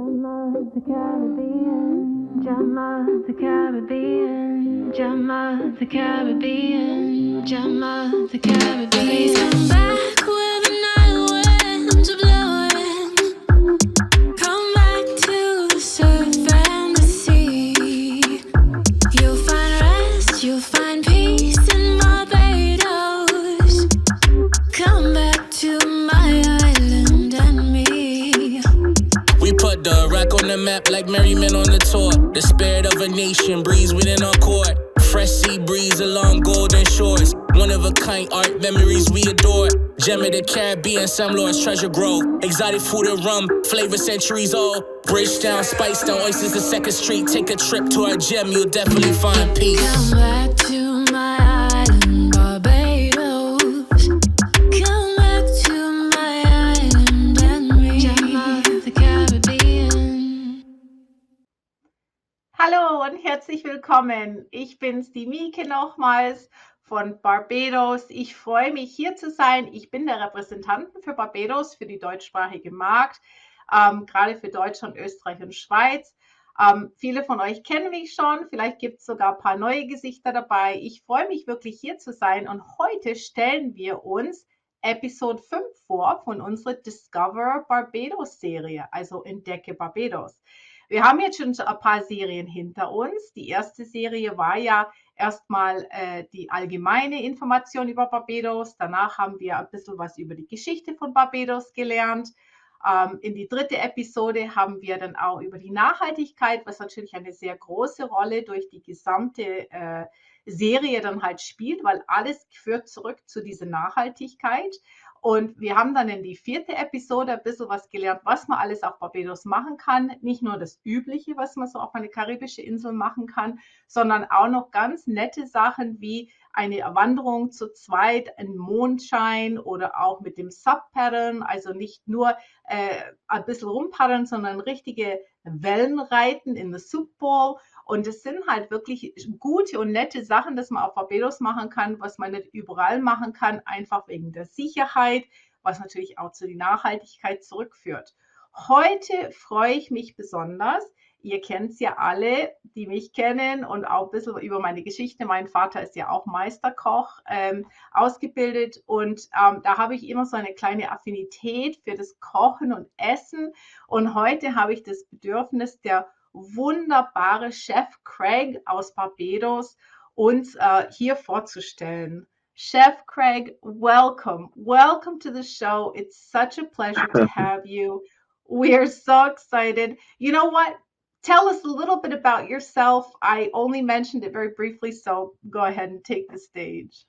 the Caribbean, Gemma the Caribbean, Gemma the Caribbean, Gemma the Caribbean. Please come back where the night winds are blowing. Come back to the surf and the sea. You'll find rest, you'll find peace in Barbados. Come back to my island and me. We put the rock on the map like merrymen on the tour. The spirit of a nation breathes within our court. Fresh sea breeze along golden shores. One of a kind art memories we adore. Gem of the Caribbean, Sam Lord's treasure grove. Exotic food and rum, flavor centuries old. Bridgetown, Spicetown, oysters to 2nd Street. Take a trip to our gem, you'll definitely find peace. Come back to my island, Barbados. Come back to my island and me. Gemma the Caribbean. Hallo und herzlich willkommen. Ich bin's, die Mieke nochmals von Barbados. Ich freue mich, hier zu sein. Ich bin der Repräsentantin für Barbados, für die deutschsprachige Markt, gerade für Deutschland, Österreich und Schweiz. Viele von euch kennen mich schon, vielleicht gibt es sogar ein paar neue Gesichter dabei. Ich freue mich wirklich, hier zu sein und heute stellen wir uns Episode 5 vor von unserer Discover Barbados Serie, also Entdecke Barbados. Wir haben jetzt schon ein paar Serien hinter uns. Die erste Serie war ja erstmal die allgemeine Information über Barbados. Danach haben wir ein bisschen was über die Geschichte von Barbados gelernt. In die dritte Episode haben wir dann auch über die Nachhaltigkeit, was natürlich eine sehr große Rolle durch die gesamte Serie dann halt spielt, weil alles führt zurück zu dieser Nachhaltigkeit. Und wir haben dann in die vierte Episode ein bisschen was gelernt, was man alles auf Barbados machen kann. Nicht nur das Übliche, was man so auf eine karibische Insel machen kann, sondern auch noch ganz nette Sachen wie eine Wanderung zu zweit, ein Mondschein oder auch mit dem Subpaddeln. Also nicht nur ein bisschen rumpaddeln, sondern richtige Wellenreiten in the Soup Bowl. Und es sind halt wirklich gute und nette Sachen, dass man auf Barbados machen kann, was man nicht überall machen kann, einfach wegen der Sicherheit, was natürlich auch zu der Nachhaltigkeit zurückführt. Heute freue ich mich besonders. Ihr kennt es ja alle, die mich kennen und auch ein bisschen über meine Geschichte. Mein Vater ist ja auch Meisterkoch ausgebildet und da habe ich immer so eine kleine Affinität für das Kochen und Essen. Und heute habe ich das Bedürfnis, der wunderbare Chef Creig aus Barbados uns hier vorzustellen. Chef Creig, welcome. Welcome to the show. It's such a pleasure to have you. We are so excited. You know what? Tell us a little bit about yourself. I only mentioned it very briefly, so go ahead and take the stage.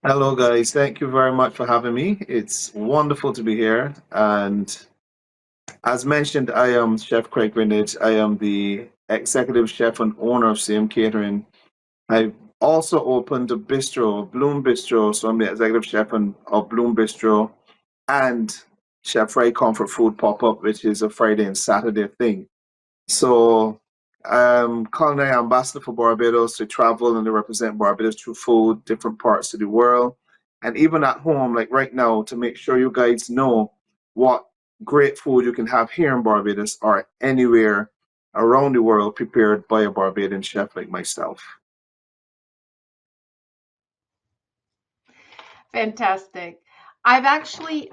Hello, guys. Thank you very much for having me. It's wonderful to be here. And as mentioned, I am Chef Creig Greenidge. I am the executive chef and owner of CM Catering. I've also opened a bistro, Bloom Bistro. So I'm the executive chef of Bloom Bistro and Chef Fry Comfort Food Pop-Up, which is a Friday and Saturday thing. So I'm culinary ambassador for Barbados to travel and to represent Barbados through food, different parts of the world. And even at home, like right now, to make sure you guys know what great food you can have here in Barbados or anywhere around the world prepared by a Barbadian chef like myself. Fantastic. I've actually,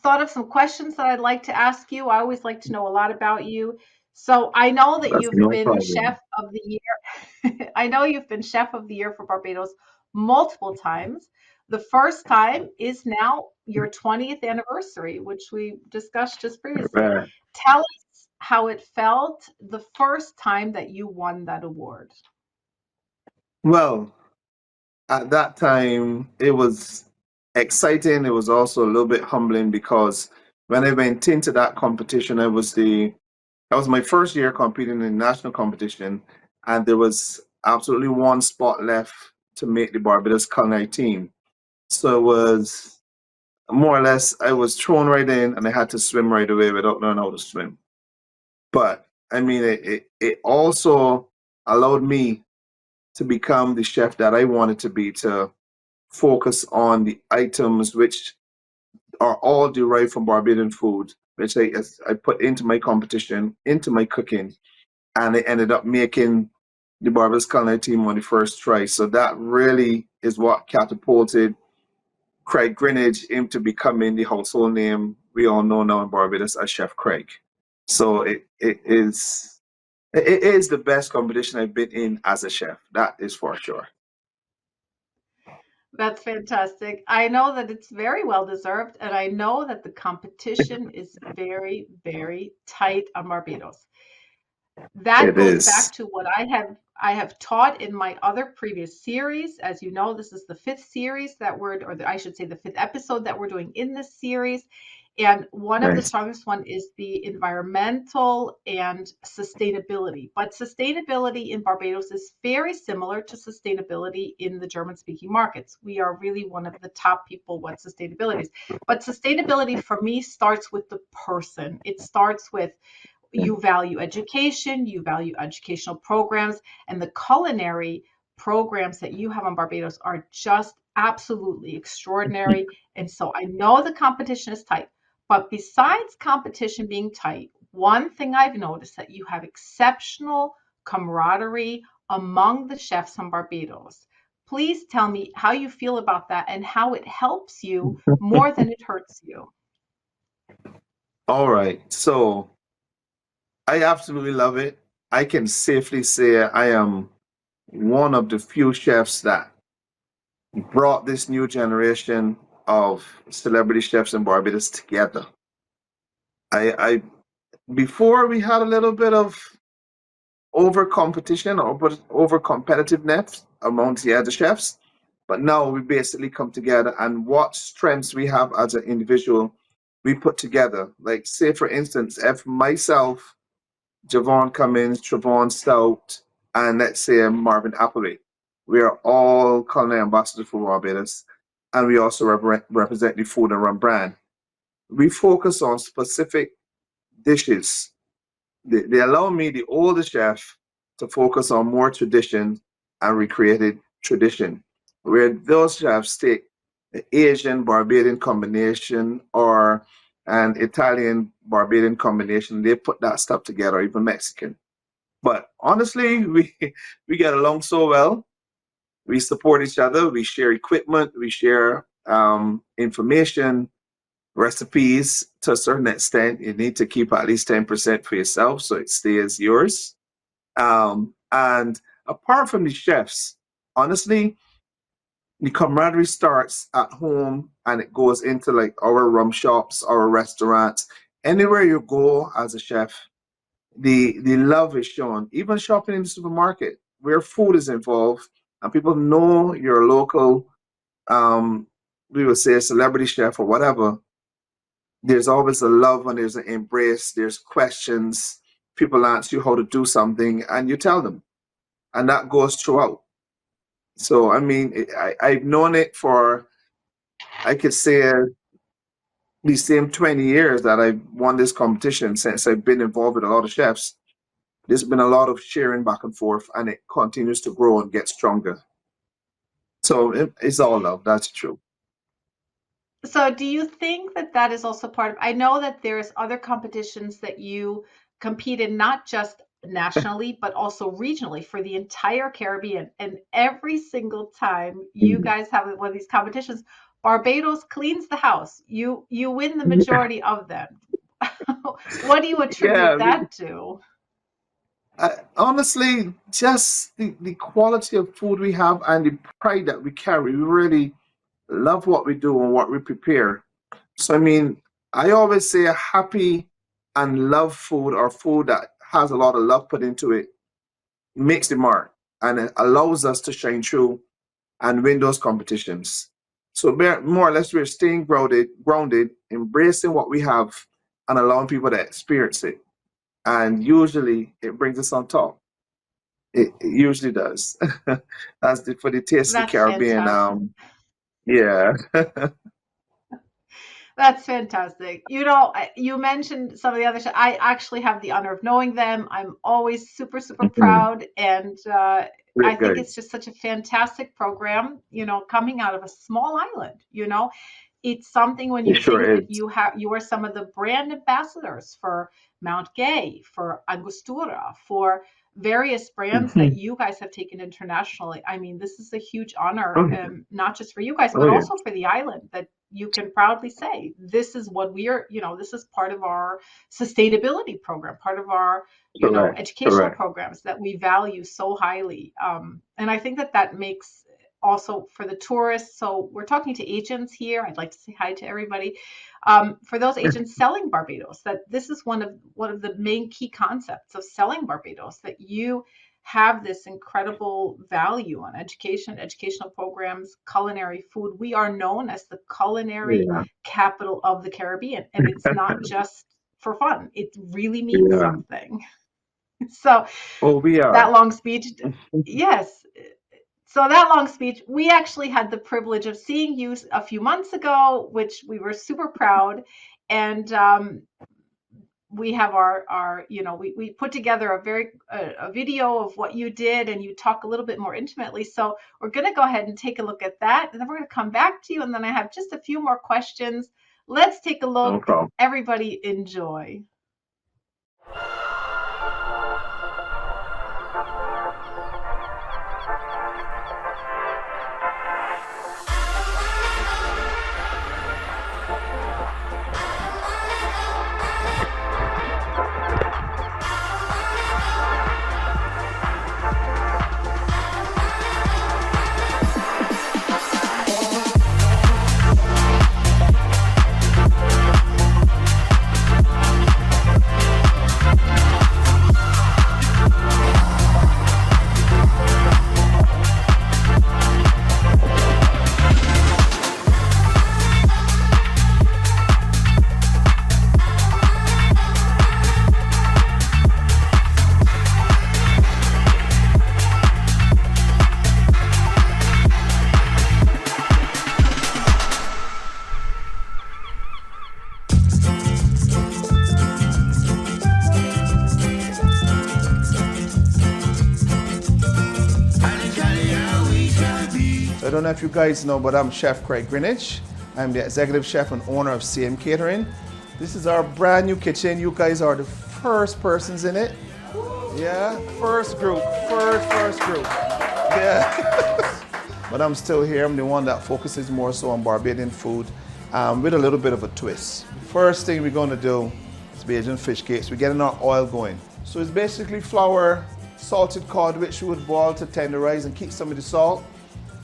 thought of some questions that I'd like to ask you. I always like to know a lot about you. So I know that That's you've no been problem. chef of the year. I know you've been chef of the year for Barbados multiple times. The first time is now your 20th anniversary, which we discussed just previously. Right. Tell us how it felt the first time that you won that award. Well, at that time, it was exciting. It was also a little bit humbling because when I went into that competition, that was my first year competing in national competition, and there was absolutely one spot left to make the Barbados culinary team. So it was more or less, I was thrown right in and I had to swim right away without knowing how to swim. But I mean, it also allowed me to become the chef that I wanted to be, to focus on the items which are all derived from Barbadian food, which I put into my competition, into my cooking, and I ended up making the Barbados culinary team on the first try. So that really is what catapulted Creig Greenidge into becoming the household name we all know now in Barbados as Chef Creig. So it is the best competition I've been in as a chef. That is for sure. That's fantastic. I know that it's very well deserved, and I know that the competition is very, very tight on Barbados. That It goes back is. to what I have taught in my other previous series. As you know, this is the fifth series that I should say the fifth episode that we're doing in this series. And one of the Right. strongest one is the environmental and sustainability. But sustainability in Barbados is very similar to sustainability in the German-speaking markets. We are really one of the top people what sustainability is. But sustainability for me starts with the person. It starts with you value education, you value educational programs, and the culinary programs that you have on Barbados are just absolutely extraordinary. And so I know the competition is tight, but besides competition being tight, one thing I've noticed that you have exceptional camaraderie among the chefs on Barbados. Please tell me how you feel about that and how it helps you more than it hurts you. All right. So I absolutely love it. I can safely say I am one of the few chefs that brought this new generation of celebrity chefs in Barbados together. I before we had a little bit of over competition or over competitiveness amongst the other chefs, but now we basically come together and what strengths we have as an individual we put together. Like say for instance, if myself, Javon Cummins, Travon Stout, and let's say Marvin Appleby. We are all culinary ambassadors for Barbados, and we also represent the food and rum brand. We focus on specific dishes. They allow me, the older chef, to focus on more tradition and recreated tradition, where those chefs take the Asian Barbadian combination or an Italian Barbadian combination. They put that stuff together, even Mexican. But honestly, we get along so well. We support each other. We share equipment. We share information, recipes to a certain extent. You need to keep at least 10% for yourself so it stays yours. And apart from the chefs, honestly, the camaraderie starts at home and it goes into like our rum shops, our restaurants, anywhere you go as a chef the love is shown. Even shopping in the supermarket where food is involved and people know you're a local, we would say a celebrity chef or whatever. There's always a love and there's an embrace. There's questions. People ask you how to do something and you tell them, and that goes throughout. So I mean, I've known it for I could say the same 20 years that I've won this competition since I've been involved with a lot of chefs. There's been a lot of sharing back and forth, and it continues to grow and get stronger. So it's all love. That's true. So do you think that that is also part of, I know that there's other competitions that you compete in, not just nationally, but also regionally for the entire Caribbean. And every single time you Mhm. guys have one of these competitions, Barbados cleans the house. You win the majority of them. What do you attribute Yeah, that to? honestly, just the quality of food we have and the pride that we carry. We really love what we do and what we prepare. So, I mean, I always say a happy and love food or food that has a lot of love put into it makes the mark and it allows us to shine through and win those competitions. So more or less, we're staying grounded, embracing what we have, and allowing people to experience it. And usually, it brings us on top. It usually does. That's for the taste of the That's Caribbean. fantastic. Yeah. That's fantastic. You know, you mentioned some of the other. I actually have the honor of knowing them. I'm always super, super Mhm. proud, and I Great think it's guys. just such a fantastic program. You know, coming out of a small island. You know, it's something when It you think sure that is. you are some of the brand ambassadors for Mount Gay, for Angostura, for various brands that Mhm. you guys have taken internationally. I mean, this is a huge honor, Oh, yeah. not just for you guys, Oh, but yeah. also for the island, that you can proudly say, this is what we are, this is part of our sustainability program, part of our, Correct. educational Correct. programs that we value so highly. And I think that that makes also for the tourists. So we're talking to agents here. I'd like to say hi to everybody. For those agents selling Barbados, that this is one of the main key concepts of selling Barbados, that you have this incredible value on education, educational programs, culinary food. We are known as the culinary Yeah. capital of the Caribbean, and it's not just for fun. It really means Yeah. something. So Oh, we that are. long speech, yes. So that long speech, we actually had the privilege of seeing you a few months ago, which we were super proud. And we have we put together a video of what you did, and you talk a little bit more intimately. So we're going to go ahead and take a look at that, and then we're going to come back to you. And then I have just a few more questions. Let's take a No look. problem. Everybody enjoy. I don't know if you guys know, but I'm Chef Creig Greenidge. I'm the executive chef and owner of CM Catering. This is our brand new kitchen. You guys are the first persons in it. Yeah, first group. Yeah. But I'm still here. I'm the one that focuses more so on Barbadian food with a little bit of a twist. First thing we're going to do is Bajan fish cakes. We're getting our oil going. So it's basically flour, salted cod, which we would boil to tenderize and keep some of the salt.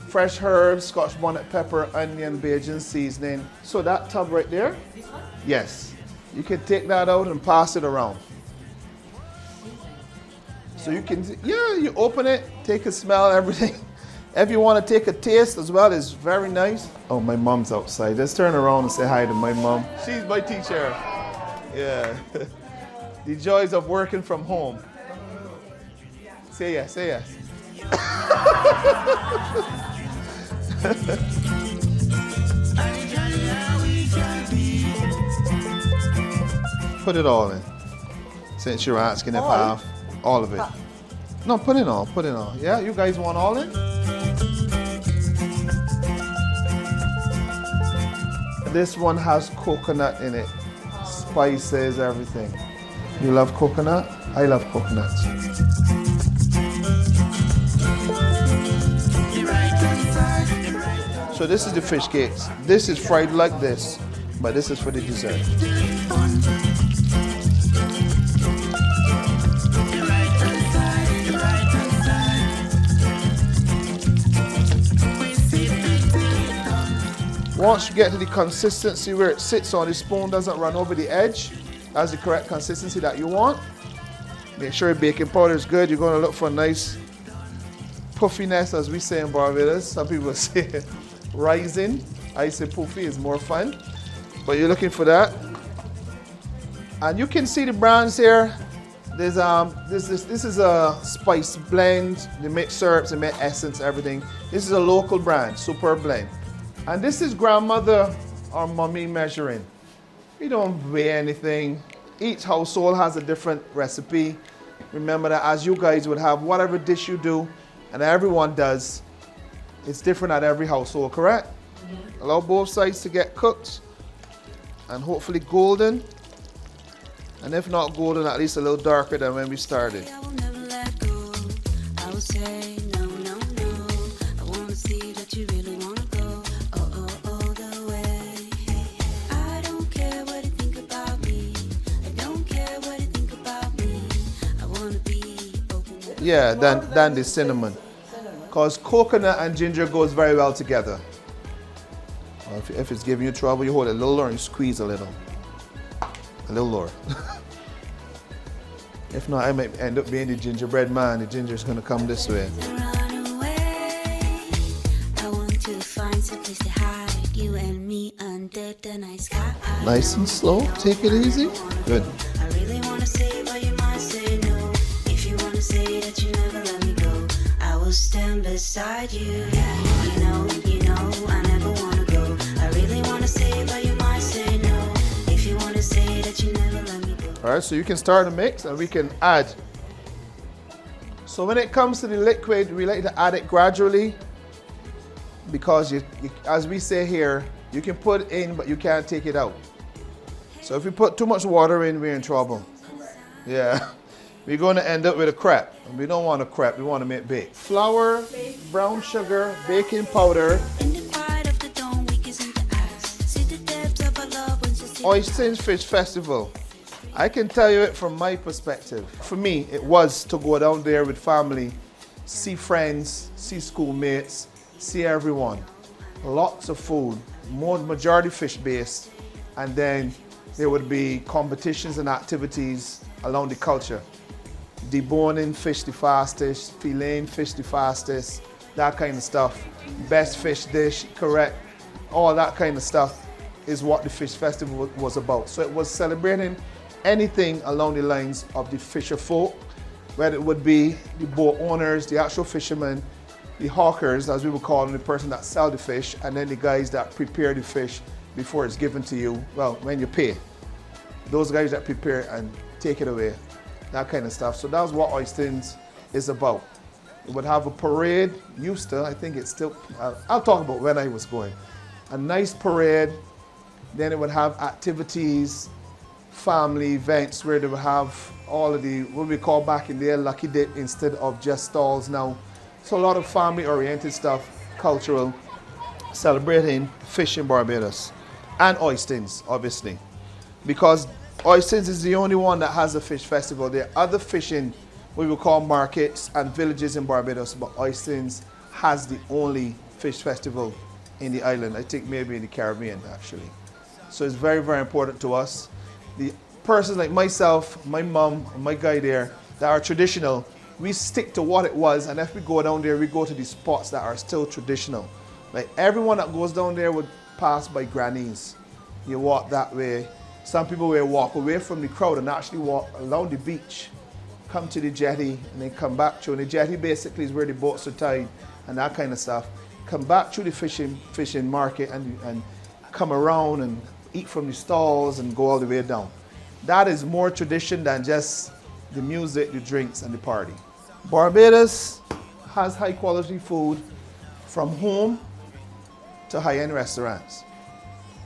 Fresh herbs, Scotch bonnet pepper, onion, Bajan seasoning. So that tub right there, this one? Yes. You can take that out and pass it around. So you can, you open it, take a smell, everything. If you want to take a taste as well, it's very nice. Oh, my mom's outside. Let's turn around and say hi to my mom. She's my teacher. Yeah. The joys of working from home. Say yes, say yes. Put it all in. Since you're asking if I have all of it. No, put it all. Yeah, you guys want all in? This one has coconut in it. Spices, everything. You love coconut? I love coconuts. So this is the fish cakes. This is fried like this, but this is for the dessert. Once you get to the consistency where it sits on the spoon, doesn't run over the edge, that's the correct consistency that you want. Make sure your baking powder is good. You're going to look for a nice puffiness, as we say in Barbados. Some people say rising. I say puffy is more fun, but you're looking for that. And you can see the brands here. There's this is a spice blend. They make syrups, they make essence, everything. This is a local brand, Super Blend. And this is grandmother or mommy measuring. We don't weigh anything. Each household has a different recipe. Remember that as you guys would have whatever dish you do, and everyone does, it's different at every household, correct? Allow both sides to get cooked and hopefully golden. And if not golden, at least a little darker than when we started. I will never let go. I will say no, no, no. I want to see that you really want to go. Oh, the way. I don't care what you think about me. I don't care what you think about me. I want to be open. Yeah, than the cinnamon. Because coconut and ginger goes very well together. Well, if it's giving you trouble, you hold it a little lower and you squeeze a little. A little lower. If not, I might end up being the gingerbread man. The ginger is going to come this way. Run away. I want to find some place to hide. You and me under the night sky. Nice and slow. Take it easy. Good. I really want to say, but you might say no. If you want to say that you never let me go, I will stand beside you. You know, I never want to go. I really want to say, but you might say no. If you want to say that you never let me go. All right, so you can start the mix and we can add. So when it comes to the liquid, we like to add it gradually because you, as we say here, you can put it in, but you can't take it out. So if we put too much water in, we're in trouble. Yeah, we're going to end up with a crepe. And we don't want a crepe, we want to make bake. Flour, brown sugar, baking powder, In the quiet of the dawn, weak as in the eyes. See the depths of our love when she's Oystins Fish Festival. I can tell you it from my perspective. For me, it was to go down there with family, see friends, see schoolmates, see everyone. Lots of food, majority fish-based, and then there would be competitions and activities along the culture. Deboning fish the fastest, filleting fish the fastest, that kind of stuff. Best fish dish, correct, all that kind of stuff is what the fish festival was about. So it was celebrating anything along the lines of the fisher folk, whether it would be the boat owners, the actual fishermen, the hawkers, as we would call them, the person that sell the fish, and then the guys that prepare the fish before it's given to you, well, when you pay. Those guys that prepare and take it away, that kind of stuff. So that's what Oystins is about. It would have a parade, used to, I think it's still, I'll talk about when I was going. A nice parade, then it would have activities, family events where they would have all of the, what we call back in there, lucky dip instead of just stalls now. So a lot of family oriented stuff, cultural, celebrating fish in Barbados. And Oystins, obviously. Because Oystins is the only one that has a fish festival. There are other fishing, what we call markets and villages in Barbados, but Oystins has the only fish festival in the island. I think maybe in the Caribbean, actually. So it's very, very important to us. The persons like myself, my mom, my guy there, that are traditional, we stick to what it was, and if we go down there, we go to the spots that are still traditional. Like everyone that goes down there would pass by grannies. You walk that way. Some people will walk away from the crowd and actually walk along the beach, come to the jetty, and then come back through. And the jetty basically is where the boats are tied and that kind of stuff. Come back through the fishing market and come around and eat from the stalls and go all the way down. That is more tradition than just the music, the drinks, and the party. Barbados has high quality food from home to high-end restaurants.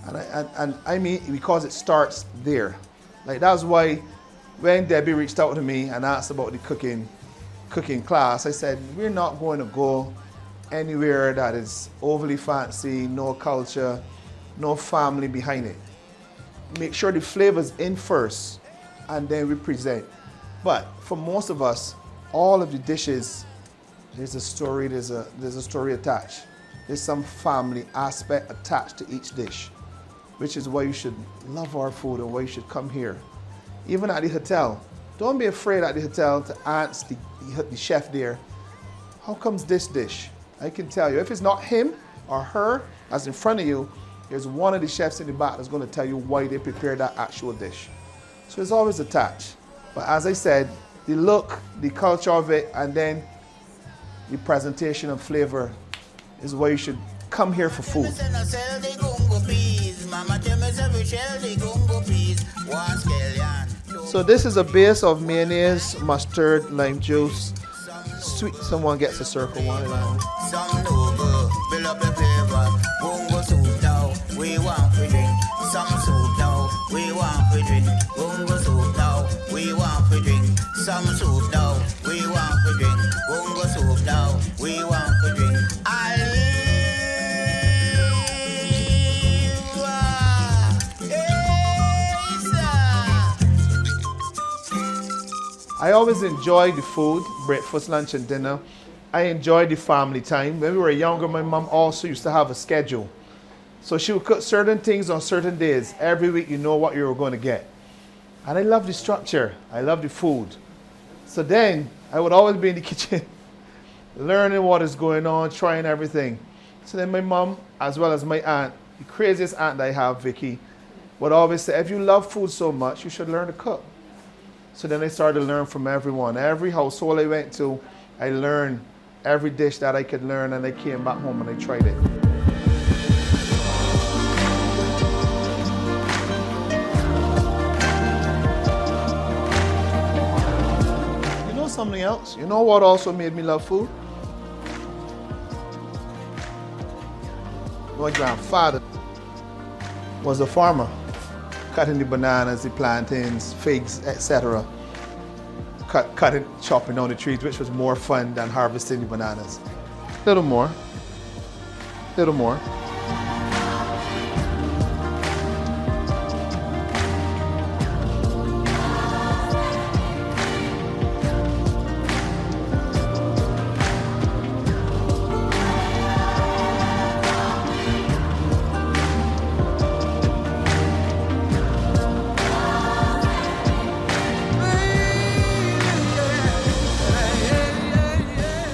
And I mean, because it starts there. Like that's why when Debbie reached out to me and asked about the cooking class, I said, we're not going to go anywhere that is overly fancy, no culture, no family behind it. Make sure the flavor's in first and then we present. But for most of us, all of the dishes, there's a story, there's a story attached. There's some family aspect attached to each dish, which is why you should love our food and why you should come here. Even at the hotel, don't be afraid at the hotel to ask the chef there, how comes this dish? I can tell you, if it's not him or her as in front of you, there's one of the chefs in the back that's going to tell you why they prepared that actual dish. So it's always attached. But as I said, the look, the culture of it, and then the presentation and flavor is why you should come here for food. So this is a base of mayonnaise, mustard, lime juice. Sweet, someone gets a circle one line. drink. Bungo soup now, we want to drink. Some soup now, we want to drink. Bungo soup now, we want to drink. I always enjoy the food, breakfast, lunch, and dinner. I enjoy the family time. When we were younger, my mom also used to have a schedule. So she would cook certain things on certain days. Every week you know what you were going to get. And I love the structure. I love the food. So then I would always be in the kitchen learning what is going on, trying everything. So then my mom, as well as my aunt, the craziest aunt that I have, Vicky, would always say, if you love food so much, you should learn to cook. So then I started to learn from everyone. Every household I went to, I learned every dish that I could learn, and I came back home and I tried it. You know something else? You know what also made me love food? My grandfather was a farmer, cutting the bananas, the plantains, figs, etc. Cutting, chopping down the trees, which was more fun than harvesting the bananas. Little more, little more.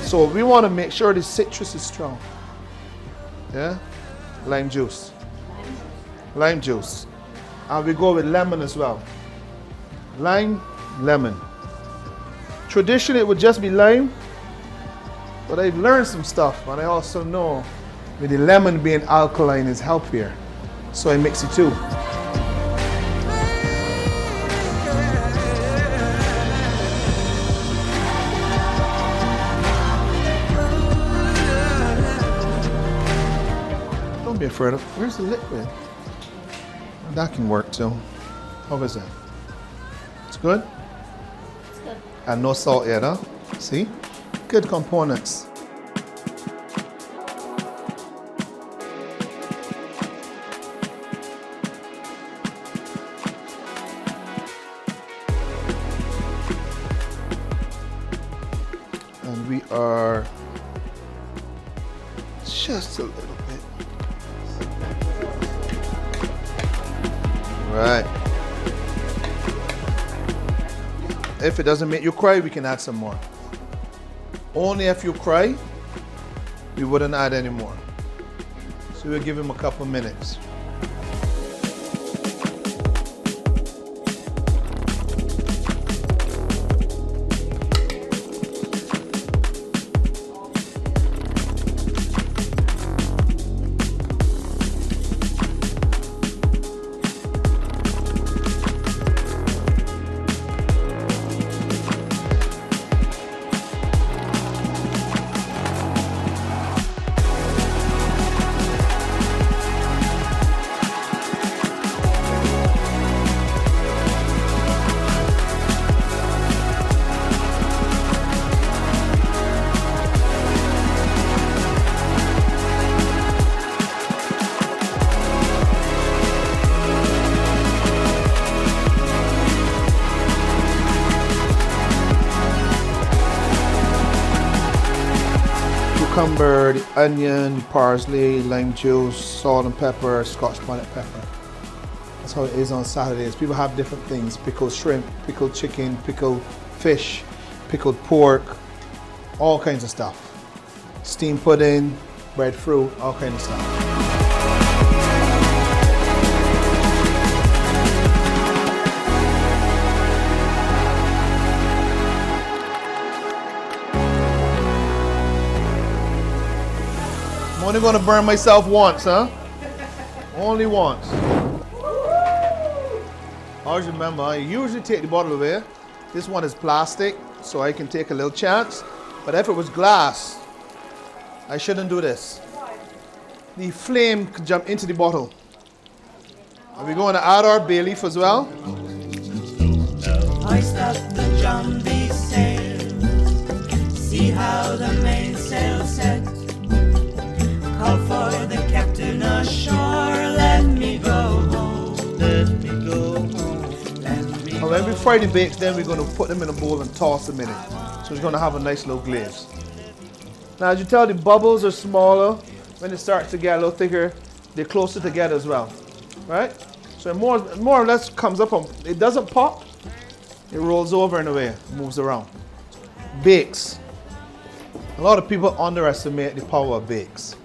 So we want to make sure the citrus is strong. Yeah? Lime juice. Lime juice. And we go with lemon as well. Lime, lemon. Traditionally it would just be lime, but I've learned some stuff, and I also know with the lemon being alkaline is healthier. So I mix it too. Don't be afraid of. Where's the liquid? That can work too. How is that? It's good? It's good. And no salt yet, huh? See? Good components. And we are just a little bit. Right. If it doesn't make you cry, we can add some more. Only if you cry, we wouldn't add any more. So we'll give him a couple minutes. Cucumber, the onion, parsley, lime juice, salt and pepper, Scotch bonnet pepper. That's how it is on Saturdays. People have different things: pickled shrimp, pickled chicken, pickled fish, pickled pork, all kinds of stuff. Steamed pudding, breadfruit, all kinds of stuff. I'm only gonna burn myself once, huh? Only once. Always remember, I usually take the bottle away. This one is plastic, so I can take a little chance. But if it was glass, I shouldn't do this. The flame could jump into the bottle. Are we going to add our bay leaf as well? hoist up the jumbie sails. See how the mainsail set. Call for the captain ashore. Let me go home. Let me go home. Let me And when we fry the bakes, then we're going to put them in a bowl and toss them in it. So it's going to have a nice little glaze. Now, as you tell, the bubbles are smaller. When they start to get a little thicker, they're closer together as well, right? So it more or less comes up on, it doesn't pop, it rolls over in a way, moves around. Bakes. A lot of people underestimate the power of bakes.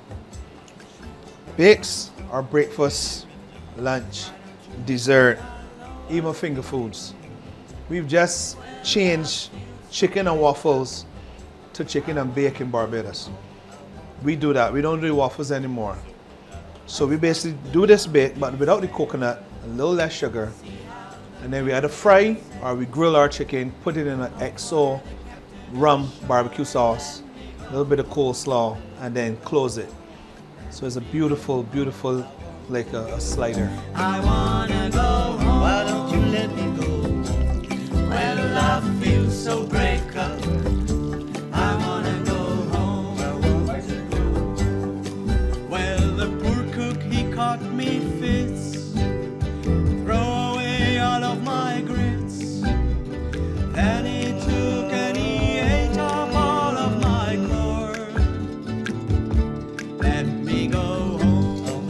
Bakes are breakfast, lunch, dessert, even finger foods. We've just changed chicken and waffles to chicken and bake in Barbados. We do that. We don't do waffles anymore. So we basically do this bake, but without the coconut, a little less sugar. And then we either fry or we grill our chicken, put it in an XO rum barbecue sauce, a little bit of coleslaw, and then close it. So it's a beautiful, beautiful, like a slider. I wanna go home. Why don't you let me go? Well, I feel so break up. I wanna go home. Well, the poor cook, he caught me fits. Throw away all of my grits. Then he took and he ate up all of my corn. Let me go home.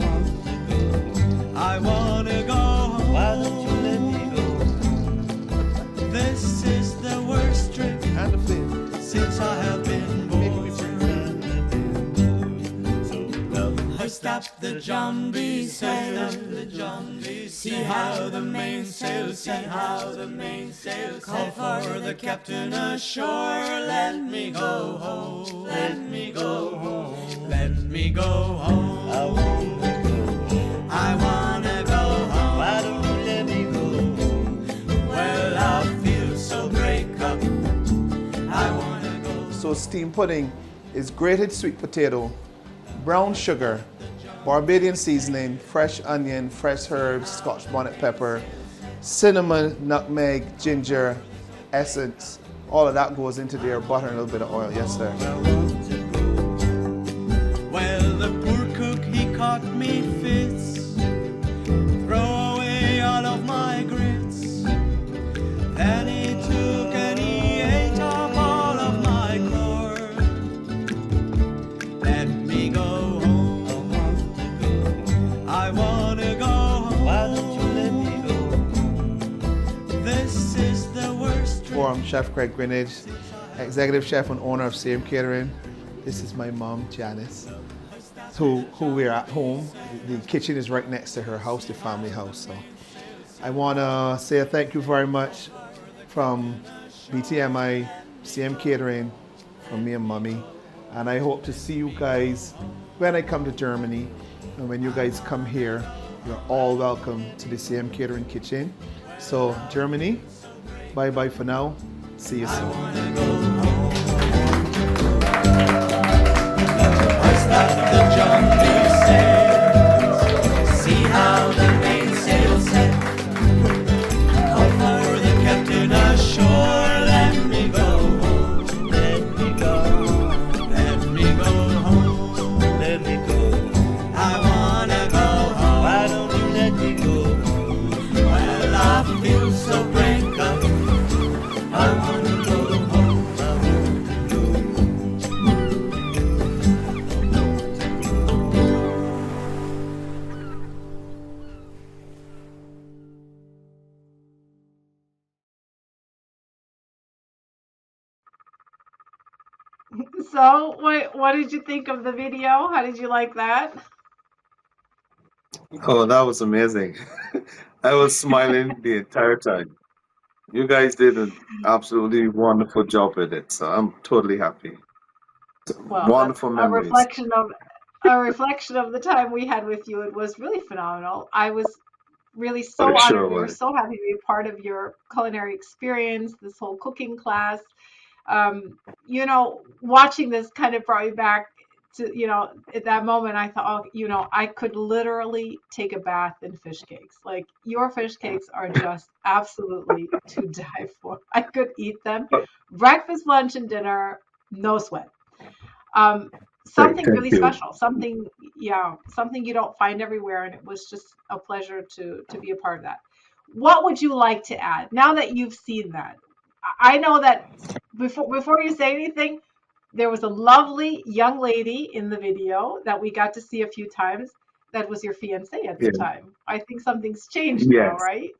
I wanna go home. Why don't you let me go? This is the worst trip And the flame. since I have been born. Hoist up the jumbie sail. See how the mainsail set. Call for the captain ashore. Let me go home. Let me go home. Let me go home. I wanna go home. Why don't you let me go home? Well, I feel so break up. I wanna go. So steamed pudding is grated sweet potato, brown sugar, Barbadian seasoning, fresh onion, fresh herbs, Scotch bonnet pepper, cinnamon, nutmeg, ginger, essence. All of that goes into there, butter and a little bit of oil. Yes, sir. Well, the poor cook, he caught me fits. Throw away all of my grits. Then he took and he ate up all of my corn. Let me go home. I wanna go home. Why don't you let me go? This is the worst trip. I'm Chef Creig Greenidge, executive chef and owner of CM Catering. This is my mom, Janice, who we're at home. The kitchen is right next to her house, the family house. So I want to say a thank you very much from BTMI, CM Catering, from me and mommy. And I hope to see you guys when I come to Germany. And when you guys come here, you're all welcome to the CM Catering kitchen. So Germany, bye-bye for now. See you soon. The jumbie sails. See how the mainsail set. Call for the captain ashore. Let me go home. Let me go home. Let me go home. Let me go home. I wanna go home. Why don't you let me go home? Well, I feel so break up. I wanna go home. So, what did you think of the video? How did you like that? Oh, that was amazing. I was smiling the entire time. You guys did an absolutely wonderful job with it, so I'm totally happy. Well, that's Wonderful memories. a reflection of the time we had with you. It was really phenomenal. I was really Oh, so it sure honored. We were was. so happy to be a part of your culinary experience, this whole cooking class. Watching this kind of brought me back at that moment I thought, oh, I could literally take a bath in fish cakes. Like, your fish cakes are just absolutely to die for. I could eat them breakfast, lunch, and dinner, no sweat. Something Thank really you. special, something you don't find everywhere, and it was just a pleasure to be a part of that. What would you like to add now that you've seen that? I know that before you say anything, there was a lovely young lady in the video that we got to see a few times. That was your fiance at the Yeah. time. I think something's changed now, Yes, right?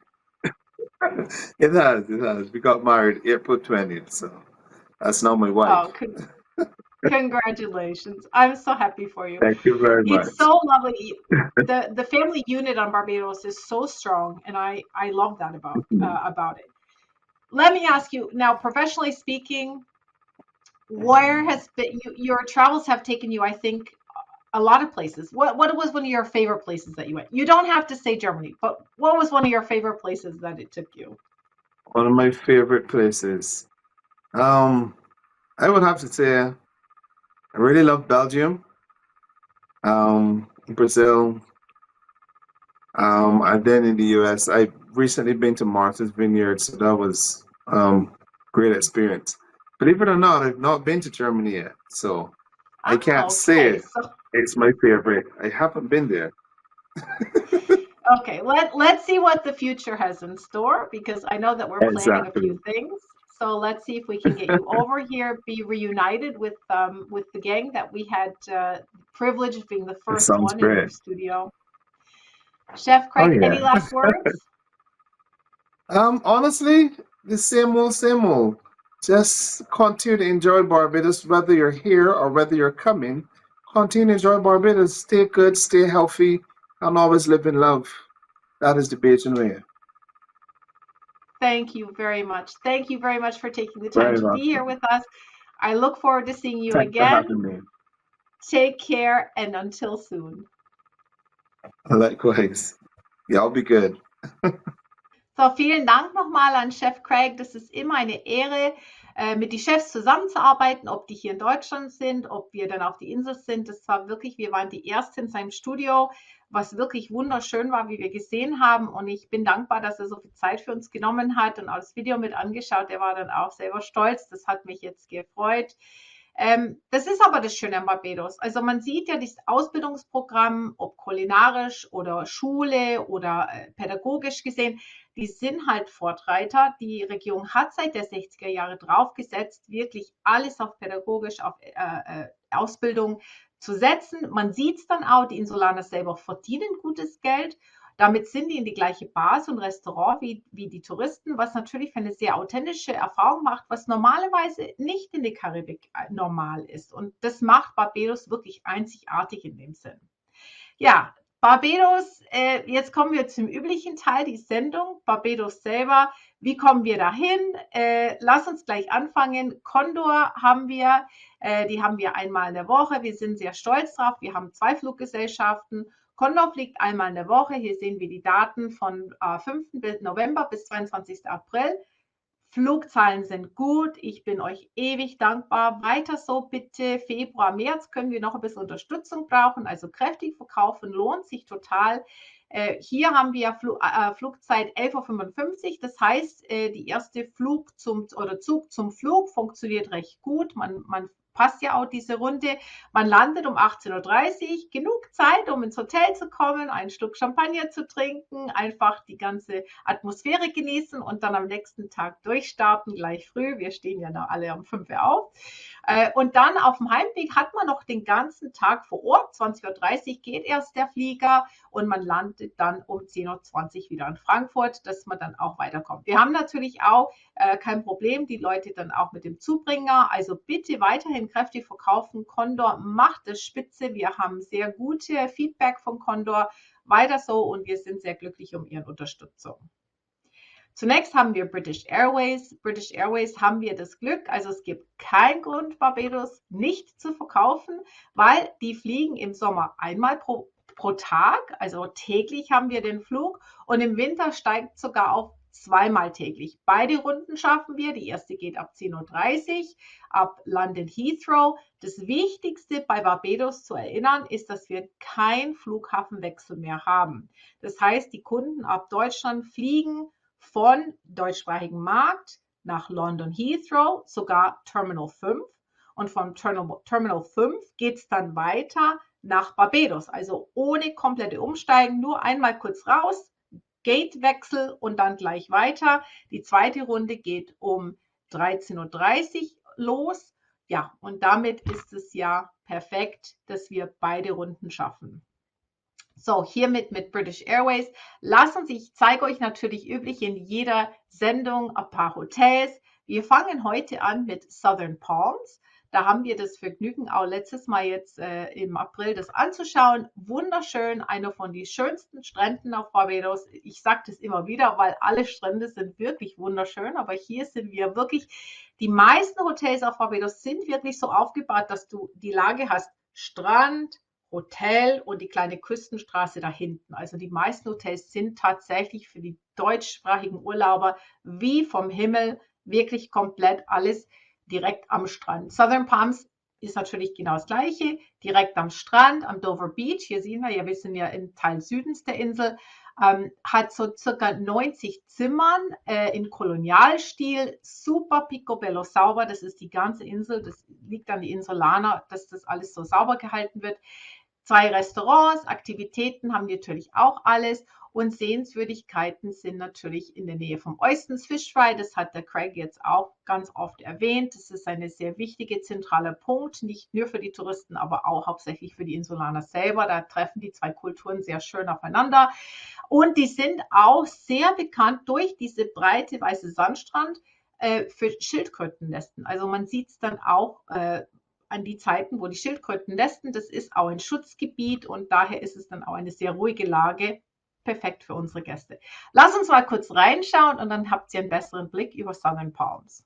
it has. It has. We got married April 20th, so that's now my wife. Oh, congratulations. I'm so happy for you. Thank you very much. It's so lovely. The family unit on Barbados is so strong, and I love that about it. Let me ask you now, professionally speaking, where has been your travels have taken you? I think a lot of places. What was one of your favorite places that you went? You don't have to say Germany, but what was one of your favorite places that it took you? One of my favorite places. I would have to say I really love Belgium, Brazil, and then in the US. I've recently been to Martha's Vineyard, so that was great experience. Believe it or not, I've not been to Germany yet, so I can't say Okay, so it's my favorite. I haven't been there. okay, let's see what the future has in store, because I know that we're planning a Exactly. few things. So let's see if we can get you over here, be reunited with the gang that we had privilege of being the That first sounds one in your great. studio. Chef Oh Creig, any yeah. last words? Honestly, the same old, same old. Just continue to enjoy Barbados, whether you're here or whether you're coming. Continue to enjoy Barbados. Stay good, stay healthy, and always live in love. That is the Bajan way. Thank you very much. Thank you very much for taking the time Very to be here welcome. with us. I look forward to seeing you Thanks for again. having me. Take care, and until soon. Likewise. Y'all be good. So, vielen Dank nochmal an Chef Creig. Das ist immer eine Ehre, mit den Chefs zusammenzuarbeiten, ob die hier in Deutschland sind, ob wir dann auf die Insel sind. Das war wirklich, wir waren die Ersten in seinem Studio, was wirklich wunderschön war, wie wir gesehen haben. Und ich bin dankbar, dass er so viel Zeit für uns genommen hat und auch das Video mit angeschaut. Er war dann auch selber stolz. Das hat mich jetzt gefreut. Das ist aber das Schöne an Barbados. Also man sieht ja dieses Ausbildungsprogramm, ob kulinarisch oder Schule oder pädagogisch gesehen, die sind halt Vorreiter. Die Regierung hat seit der 60er Jahre draufgesetzt, wirklich alles auf pädagogisch, auf Ausbildung zu setzen. Man sieht es dann auch, die Insulaner selber verdienen gutes Geld. Damit sind die in die gleiche Bars und Restaurant wie die Touristen, was natürlich für eine sehr authentische Erfahrung macht, was normalerweise nicht in der Karibik normal ist. Und das macht Barbados wirklich einzigartig in dem Sinn. Ja, Barbados, jetzt kommen wir zum üblichen Teil, die Sendung. Barbados selber, wie kommen wir dahin? Lass uns gleich anfangen. Condor haben wir, die haben wir einmal in der Woche. Wir sind sehr stolz drauf. Wir haben 2 Fluggesellschaften. Condor fliegt einmal in der Woche. Hier sehen wir die Daten von 5. November bis 22. April. Flugzahlen sind gut. Ich bin euch ewig dankbar. Weiter so bitte. Februar, März können wir noch ein bisschen Unterstützung brauchen. Also kräftig verkaufen lohnt sich total. Hier haben wir Flugzeit 11:55 Uhr. Das heißt, die erste Zug zum Flug funktioniert recht gut. Man passt ja auch diese Runde. Man landet um 18:30 Uhr. Genug Zeit, um ins Hotel zu kommen, einen Schluck Champagner zu trinken, einfach die ganze Atmosphäre genießen und dann am nächsten Tag durchstarten, gleich früh. Wir stehen ja noch alle um 5 Uhr auf. Und dann auf dem Heimweg hat man noch den ganzen Tag vor Ort. 20:30 Uhr geht erst der Flieger und man landet dann um 10:20 Uhr wieder in Frankfurt, dass man dann auch weiterkommt. Wir haben natürlich auch kein Problem, die Leute dann auch mit dem Zubringer. Also bitte weiterhin kräftig verkaufen. Condor macht es spitze. Wir haben sehr gute Feedback von Condor. Weiter so und wir sind sehr glücklich um Ihre Unterstützung. Zunächst haben wir British Airways. British Airways haben wir das Glück, also es gibt keinen Grund, Barbados nicht zu verkaufen, weil die fliegen im Sommer einmal pro Tag, also täglich haben wir den Flug und im Winter steigt sogar auf zweimal täglich. Beide Runden schaffen wir. Die erste geht ab 10:30 Uhr ab London Heathrow. Das Wichtigste bei Barbados zu erinnern ist, dass wir keinen Flughafenwechsel mehr haben. Das heißt, die Kunden ab Deutschland fliegen von deutschsprachigen Markt nach London Heathrow, sogar Terminal 5. Und vom Terminal 5 geht es dann weiter nach Barbados. Also ohne komplette Umsteigen, nur einmal kurz raus, Gatewechsel und dann gleich weiter. Die zweite Runde geht um 13:30 Uhr los. Ja, und damit ist es ja perfekt, dass wir beide Runden schaffen. So, hiermit mit British Airways. Lassen Sie, ich zeige euch natürlich üblich in jeder Sendung ein paar Hotels. Wir fangen heute an mit Southern Palms. Da haben wir das Vergnügen, auch letztes Mal jetzt im April das anzuschauen. Wunderschön, einer von den schönsten Stränden auf Barbados. Ich sage das immer wieder, weil alle Strände sind wirklich wunderschön. Aber hier sind wir wirklich, die meisten Hotels auf Barbados sind wirklich so aufgebaut, dass du die Lage hast, Strand, Hotel und die kleine Küstenstraße da hinten. Also die meisten Hotels sind tatsächlich für die deutschsprachigen Urlauber wie vom Himmel, wirklich komplett alles direkt am Strand. Southern Palms ist natürlich genau das Gleiche, direkt am Strand, am Dover Beach. Hier sehen wir ja, wir sind ja im Teil Südens der Insel, hat so circa 90 Zimmern in Kolonialstil, super picobello sauber. Das ist die ganze Insel, das liegt an die Insulaner, dass das alles so sauber gehalten wird. 2 Restaurants, Aktivitäten haben wir natürlich auch alles. Und Sehenswürdigkeiten sind natürlich in der Nähe vom Oystons Fish Fry. Das hat der Creig jetzt auch ganz oft erwähnt. Das ist ein sehr wichtiger zentraler Punkt, nicht nur für die Touristen, aber auch hauptsächlich für die Insulaner selber. Da treffen die zwei Kulturen sehr schön aufeinander. Und die sind auch sehr bekannt durch diese breite weiße Sandstrand für Schildkrötennesten. Also man sieht es dann auch an die Zeiten, wo die Schildkröten nesten. Das ist auch ein Schutzgebiet und daher ist es dann auch eine sehr ruhige Lage. Perfekt für unsere Gäste. Lass uns mal kurz reinschauen und dann habt ihr einen besseren Blick über Southern Palms.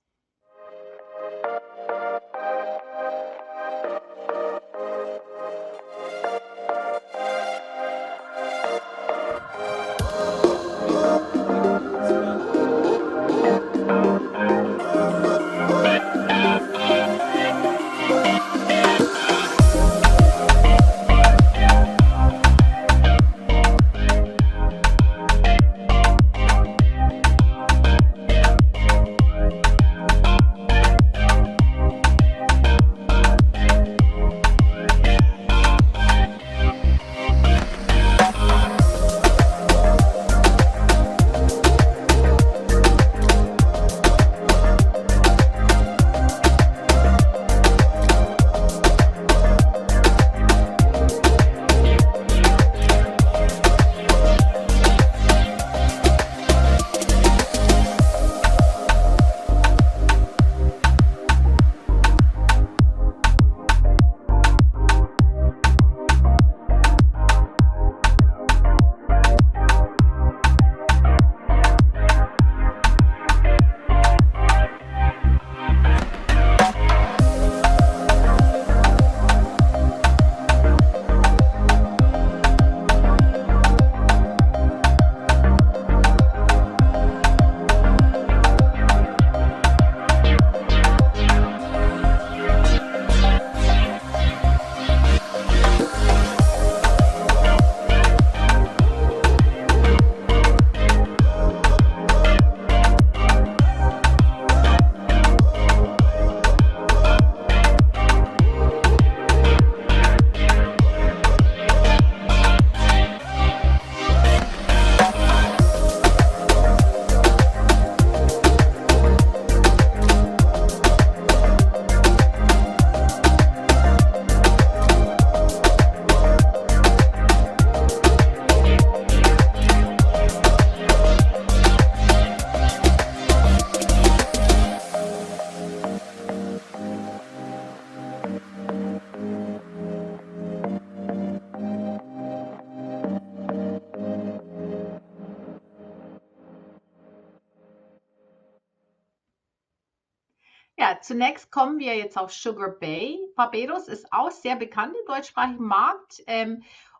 Ja, zunächst kommen wir jetzt auf Sugar Bay. Barbados ist auch sehr bekannt im deutschsprachigen Markt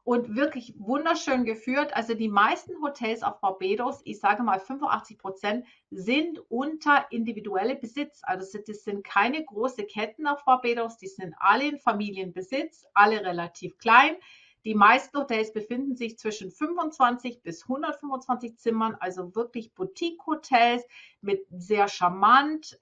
und wirklich wunderschön geführt. Also die meisten Hotels auf Barbados, ich sage mal 85%, sind unter individuelle Besitz. Also das sind keine großen Ketten auf Barbados, die sind alle in Familienbesitz, alle relativ klein. Die meisten Hotels befinden sich zwischen 25 bis 125 Zimmern, also wirklich Boutique-Hotels mit sehr charmant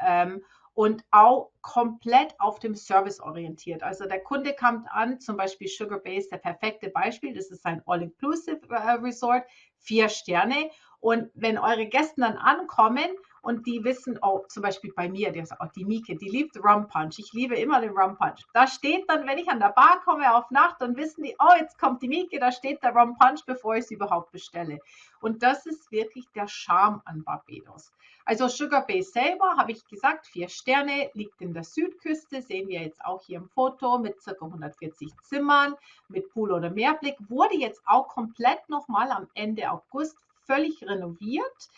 und auch komplett auf dem Service orientiert. Also der Kunde kommt an, zum Beispiel Sugar Bay ist der perfekte Beispiel. Das ist ein All-Inclusive Resort, 4 Sterne. Und wenn eure Gäste dann ankommen und die wissen, oh, zum Beispiel bei mir, die Mieke, die liebt Rum Punch. Ich liebe immer den Rum Punch. Da steht dann, wenn ich an der Bar komme auf Nacht, dann wissen die, oh, jetzt kommt die Mieke, da steht der Rum Punch, bevor ich es überhaupt bestelle. Und das ist wirklich der Charme an Barbados. Also Sugar Bay selber, habe ich gesagt, 4 Sterne, liegt in der Südküste, sehen wir jetzt auch hier im Foto, mit ca. 140 Zimmern, mit Pool- oder Meerblick, wurde jetzt auch komplett nochmal am Ende August völlig renoviert,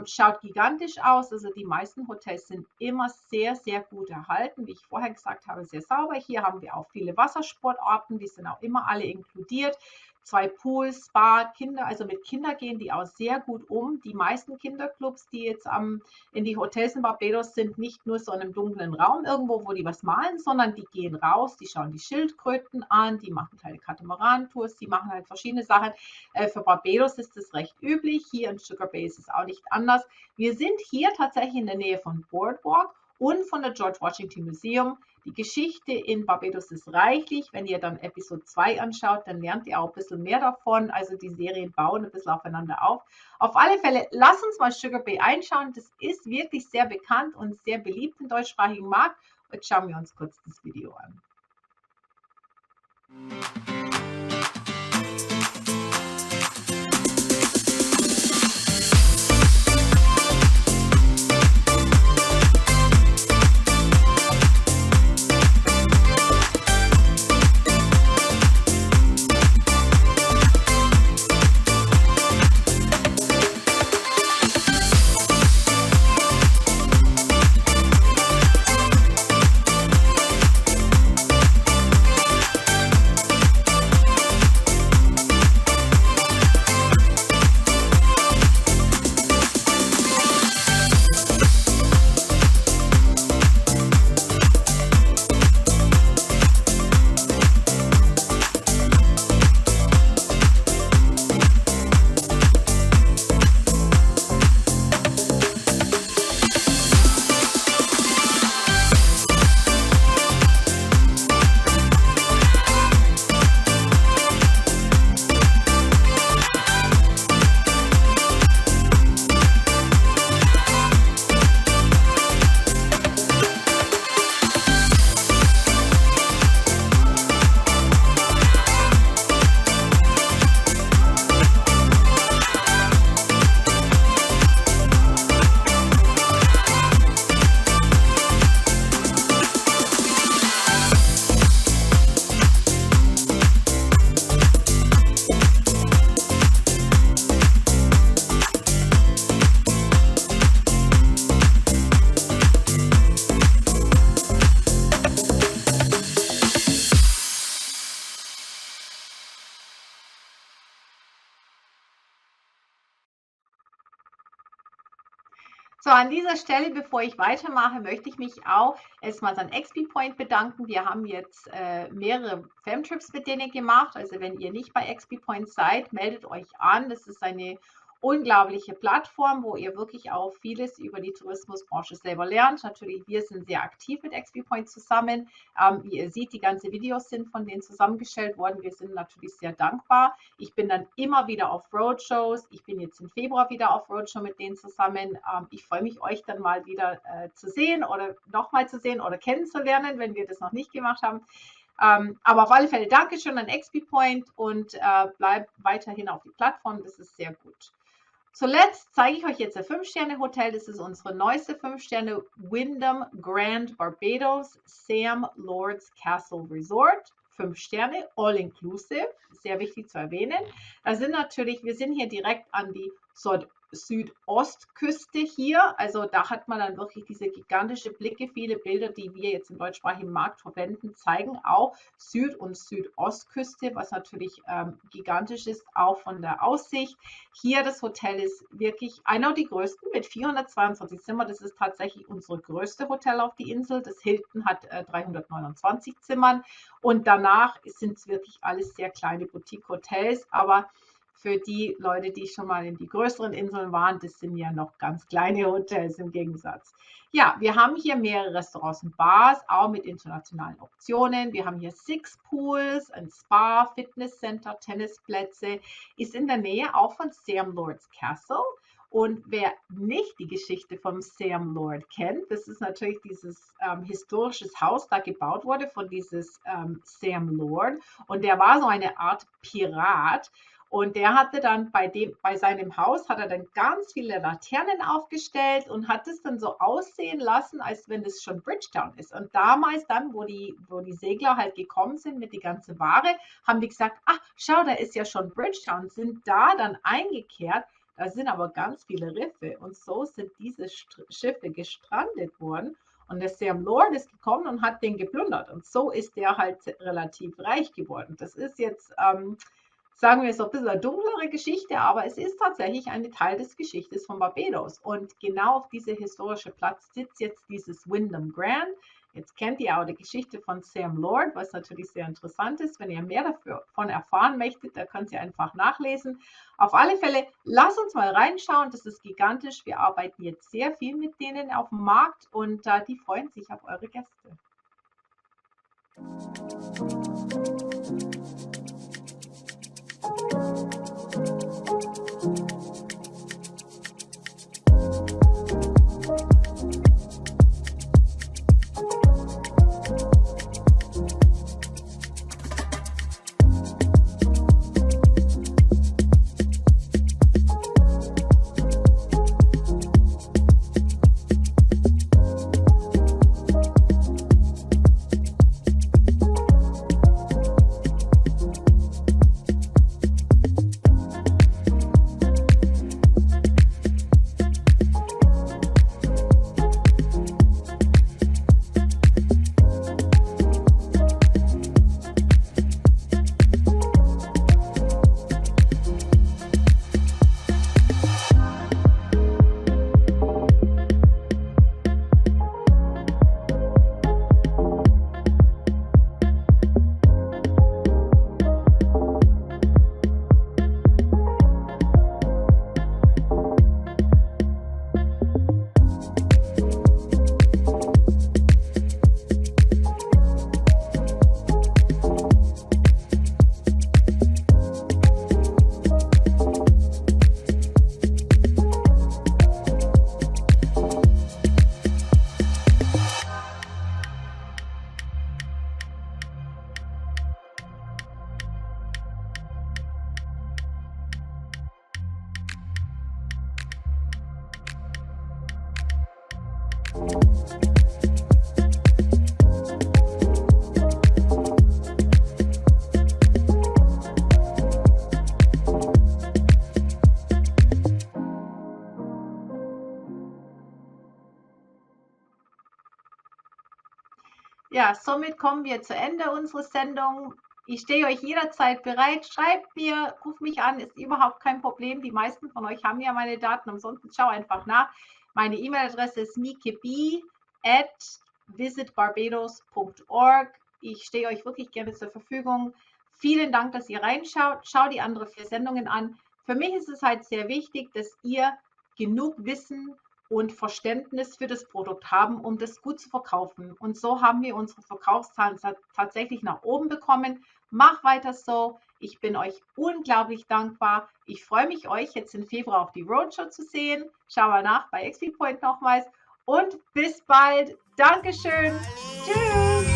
schaut gigantisch aus, also die meisten Hotels sind immer sehr, sehr gut erhalten, wie ich vorher gesagt habe, sehr sauber. Hier haben wir auch viele Wassersportarten, die sind auch immer alle inkludiert. 2 Pools, Spa, Kinder, also mit Kindern gehen die auch sehr gut um. Die meisten Kinderclubs, die jetzt in die Hotels in Barbados sind, nicht nur so in einem dunklen Raum irgendwo, wo die was malen, sondern die gehen raus, die schauen die Schildkröten an, die machen kleine Katamaran-Tours, die machen halt verschiedene Sachen. Für Barbados ist das recht üblich, hier in Sugar Bay ist es auch nicht anders. Wir sind hier tatsächlich in der Nähe von Boardwalk und von der George Washington Museum. Die Geschichte in Barbados ist reichlich. Wenn ihr dann Episode 2 anschaut, dann lernt ihr auch ein bisschen mehr davon. Also die Serien bauen ein bisschen aufeinander auf. Auf alle Fälle, lasst uns mal Sugar Bay einschauen. Das ist wirklich sehr bekannt und sehr beliebt im deutschsprachigen Markt. Jetzt schauen wir uns kurz das Video an. So, an dieser Stelle, bevor ich weitermache, möchte ich mich auch erstmal an XP Point bedanken. Wir haben jetzt mehrere Femtrips mit denen gemacht. Also wenn ihr nicht bei XP Point seid, meldet euch an. Das ist eine unglaubliche Plattform, wo ihr wirklich auch vieles über die Tourismusbranche selber lernt. Natürlich, wir sind sehr aktiv mit XP Point zusammen. Wie ihr seht, die ganzen Videos sind von denen zusammengestellt worden. Wir sind natürlich sehr dankbar. Ich bin dann immer wieder auf Roadshows. Ich bin jetzt im Februar wieder auf Roadshow mit denen zusammen. Ich freue mich, euch dann mal wieder zu sehen oder nochmal zu sehen oder kennenzulernen, wenn wir das noch nicht gemacht haben. Aber auf alle Fälle Dankeschön an XP Point und bleibt weiterhin auf die Plattform. Das ist sehr gut. Zuletzt zeige ich euch jetzt ein 5-Sterne-Hotel. Das ist unsere neueste 5-Sterne Wyndham Grand Barbados Sam Lords Castle Resort. 5 Sterne, all inclusive, sehr wichtig zu erwähnen. Da sind natürlich, wir sind hier direkt an die Südostküste hier. Also da hat man dann wirklich diese gigantische Blicke. Viele Bilder, die wir jetzt im deutschsprachigen Markt verwenden, zeigen auch Süd- und Südostküste, was natürlich gigantisch ist, auch von der Aussicht. Hier das Hotel ist wirklich einer der größten mit 422 Zimmer. Das ist tatsächlich unsere größte Hotel auf die Insel. Das Hilton hat 329 Zimmern und danach sind es wirklich alles sehr kleine Boutique-Hotels, aber für die Leute, die schon mal in die größeren Inseln waren, das sind ja noch ganz kleine Hotels im Gegensatz. Ja, wir haben hier mehrere Restaurants und Bars, auch mit internationalen Optionen. Wir haben hier 6 Pools, ein Spa, Fitnesscenter, Tennisplätze. Ist in der Nähe auch von Sam Lord's Castle. Und wer nicht die Geschichte vom Sam Lord kennt, das ist natürlich dieses historisches Haus, da gebaut wurde von dieses Sam Lord. Und der war so eine Art Pirat. Und der hatte dann bei seinem Haus hat er dann ganz viele Laternen aufgestellt und hat es dann so aussehen lassen, als wenn es schon Bridgetown ist. Und damals dann, wo die Segler halt gekommen sind mit die ganze Ware, haben die gesagt, ach, schau, da ist ja schon Bridgetown, sind da dann eingekehrt. Da sind aber ganz viele Riffe und so sind diese Schiffe gestrandet worden. Und der Sam Lord ist gekommen und hat den geplündert. Und so ist der halt relativ reich geworden. Das ist jetzt... sagen wir so ein bisschen eine dunklere Geschichte, aber es ist tatsächlich ein Teil des Geschichtes von Barbados. Und genau auf diesem historischen Platz sitzt jetzt dieses Wyndham Grand. Jetzt kennt ihr auch die Geschichte von Sam Lord, was natürlich sehr interessant ist. Wenn ihr mehr davon erfahren möchtet, da könnt ihr einfach nachlesen. Auf alle Fälle, lasst uns mal reinschauen. Das ist gigantisch. Wir arbeiten jetzt sehr viel mit denen auf dem Markt und die freuen sich auf eure Gäste. Ja, somit kommen wir zu Ende unserer Sendung. Ich stehe euch jederzeit bereit. Schreibt mir, ruft mich an, ist überhaupt kein Problem. Die meisten von euch haben ja meine Daten. Ansonsten schau einfach nach. Meine E-Mail-Adresse ist mikeb@visitbarbados.org. Ich stehe euch wirklich gerne zur Verfügung. Vielen Dank, dass ihr reinschaut. Schaut die anderen 4 Sendungen an. Für mich ist es halt sehr wichtig, dass ihr genug Wissen und Verständnis für das Produkt haben, um das gut zu verkaufen. Und so haben wir unsere Verkaufszahlen tatsächlich nach oben bekommen. Mach weiter so. Ich bin euch unglaublich dankbar. Ich freue mich, euch jetzt im Februar auf die Roadshow zu sehen. Schau mal nach bei XP Point nochmals. Und bis bald. Dankeschön. Tschüss.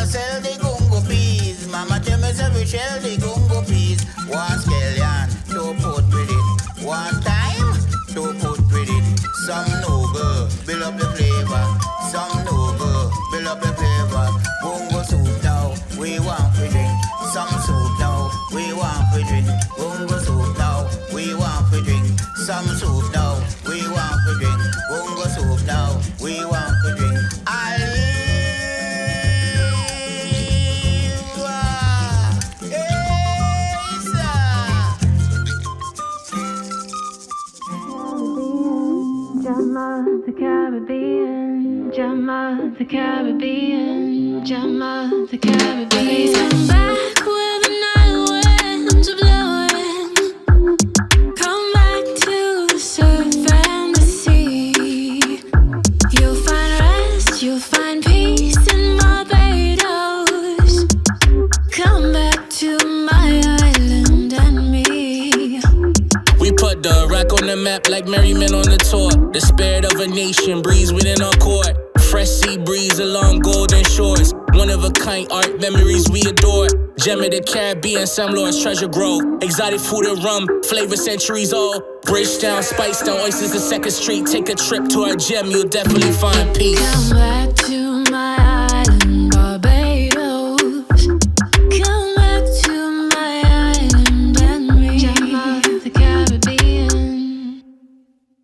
Sell the gungo peas. Mama tell me say we shell the gungo peas. One scallion, don't put with it. One time, don't put with it. Some no good, build up the flavor. Some no good, Some soup now, we want to drink. Bungo soup now, we want to drink. Some soup now, we want to drink. Bungo soup now, we want to drink. The Caribbean, Jama, the Caribbean, Jama, the Caribbean. Please come back where the night winds are blowing. Come back to the surf and the sea. You'll find rest, you'll find peace in Barbados. Come back to my island and me. We put the rock on the map like merry men on the tour. The spirit of a nation breathes within our court. Fresh sea breeze along golden shores. One of a kind art memories we adore. Gem of the Caribbean, some lords treasure grove. Exotic food and rum, flavor centuries old. Bridgetown, Spice Town, oysters, the 2nd Street. Take a trip to our gem, you'll definitely find peace. Come back to